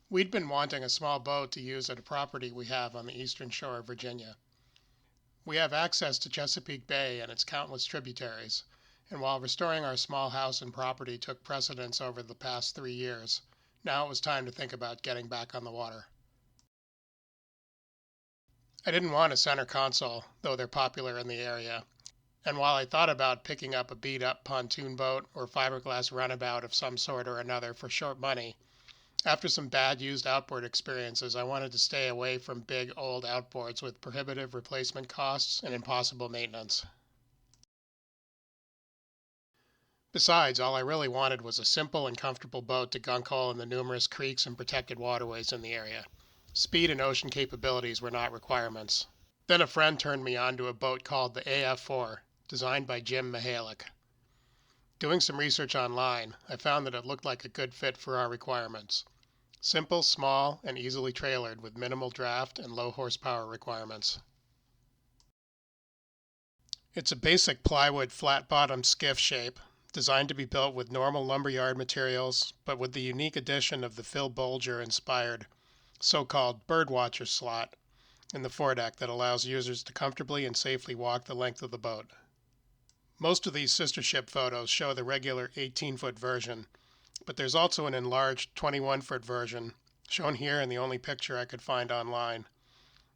We'd been wanting a small boat to use at a property we have on the eastern shore of Virginia. We have access to Chesapeake Bay and its countless tributaries, and while restoring our small house and property took precedence over the past 3 years, now it was time to think about getting back on the water. I didn't want a center console, though they're popular in the area, and while I thought about picking up a beat-up pontoon boat or fiberglass runabout of some sort or another for short money, after some bad used outboard experiences, I wanted to stay away from big old outboards with prohibitive replacement costs and impossible maintenance. Besides, all I really wanted was a simple and comfortable boat to gunk hole in the numerous creeks and protected waterways in the area. Speed and ocean capabilities were not requirements. Then a friend turned me on to a boat called the AF4, designed by Jim Michalak. Doing some research online, I found that it looked like a good fit for our requirements. Simple, small, and easily trailered with minimal draft and low horsepower requirements. It's a basic plywood flat-bottomed skiff shape, designed to be built with normal lumberyard materials, but with the unique addition of the Phil Bolger-inspired so-called birdwatcher slot in the foredeck that allows users to comfortably and safely walk the length of the boat. Most of these sister ship photos show the regular 18-foot version, but there's also an enlarged 21-foot version, shown here in the only picture I could find online,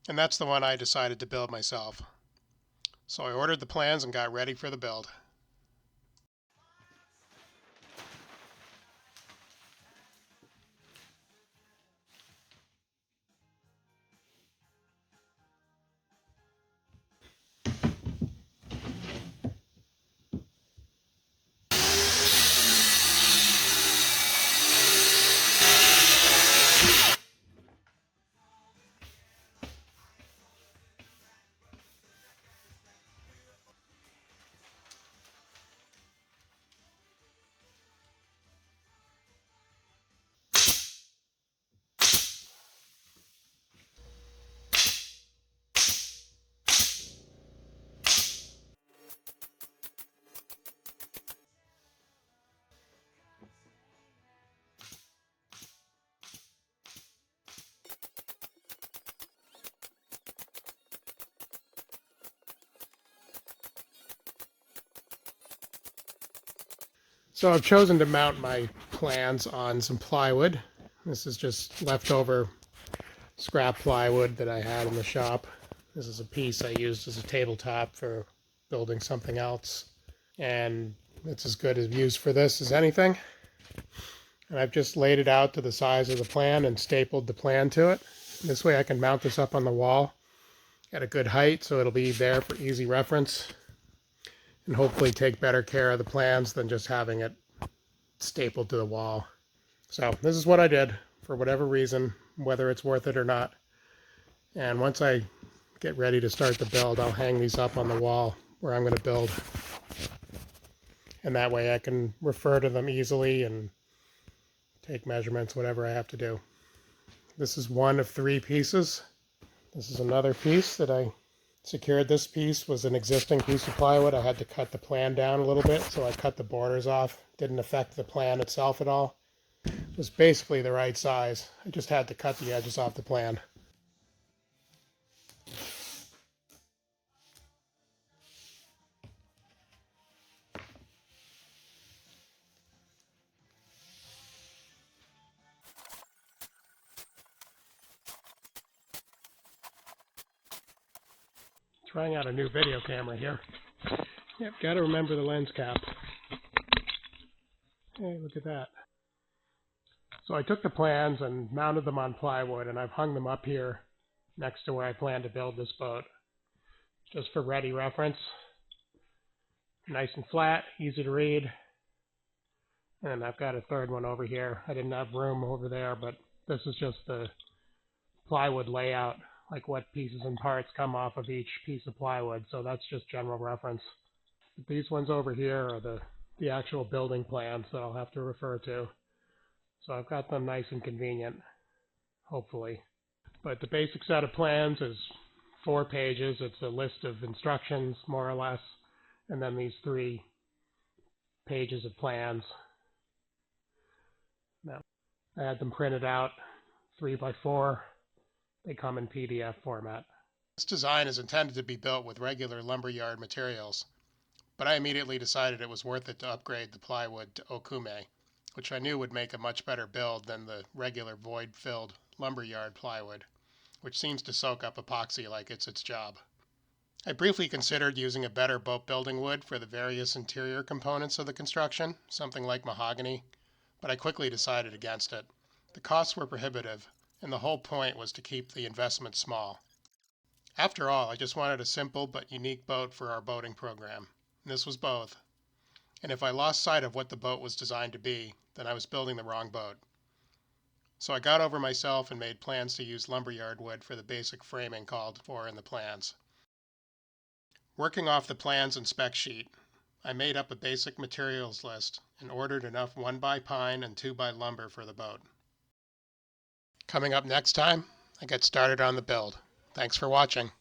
and that's the one I decided to build myself. So I ordered the plans and got ready for the build. So I've chosen to mount my plans on some plywood. This is just leftover scrap plywood that I had in the shop. This is a piece I used as a tabletop for building something else. And it's as good as used for this as anything. And I've just laid it out to the size of the plan and stapled the plan to it. This way I can mount this up on the wall at a good height so it'll be there for easy reference and hopefully take better care of the plans than just having it stapled to the wall. So this is what I did for whatever reason, whether it's worth it or not. And once I get ready to start the build, I'll hang these up on the wall where I'm going to build. And that way I can refer to them easily and take measurements, whatever I have to do. This is one of 3 pieces. This is another piece that I secured. This piece was an existing piece of plywood. I had to cut the plan down a little bit, so I cut the borders off. Didn't affect the plan itself at all. It was basically the right size. I just had to cut the edges off the plan. Trying out a new video camera here. Yep, got to remember the lens cap. Hey, look at that. So I took the plans and mounted them on plywood, and I've hung them up here next to where I plan to build this boat, just for ready reference. Nice and flat, easy to read. And I've got a third one over here. I didn't have room over there, but this is just the plywood layout, like what pieces and parts come off of each piece of plywood. So that's just general reference. But these ones over here are the actual building plans that I'll have to refer to. So I've got them nice and convenient, hopefully. But the basic set of plans is 4 pages. It's a list of instructions, more or less, and then these 3 pages of plans. Now, I had them printed out 3x4. They come in PDF format. This design is intended to be built with regular lumberyard materials, but I immediately decided it was worth it to upgrade the plywood to okume, which I knew would make a much better build than the regular void-filled lumberyard plywood, which seems to soak up epoxy like it's its job. I briefly considered using a better boat building wood for the various interior components of the construction, something like mahogany, but I quickly decided against it. The costs were prohibitive, and the whole point was to keep the investment small. After all, I just wanted a simple but unique boat for our boating program. And this was both. And if I lost sight of what the boat was designed to be, then I was building the wrong boat. So I got over myself and made plans to use lumberyard wood for the basic framing called for in the plans. Working off the plans and spec sheet, I made up a basic materials list and ordered enough 1x pine and 2x lumber for the boat. Coming up next time, I get started on the build. Thanks for watching.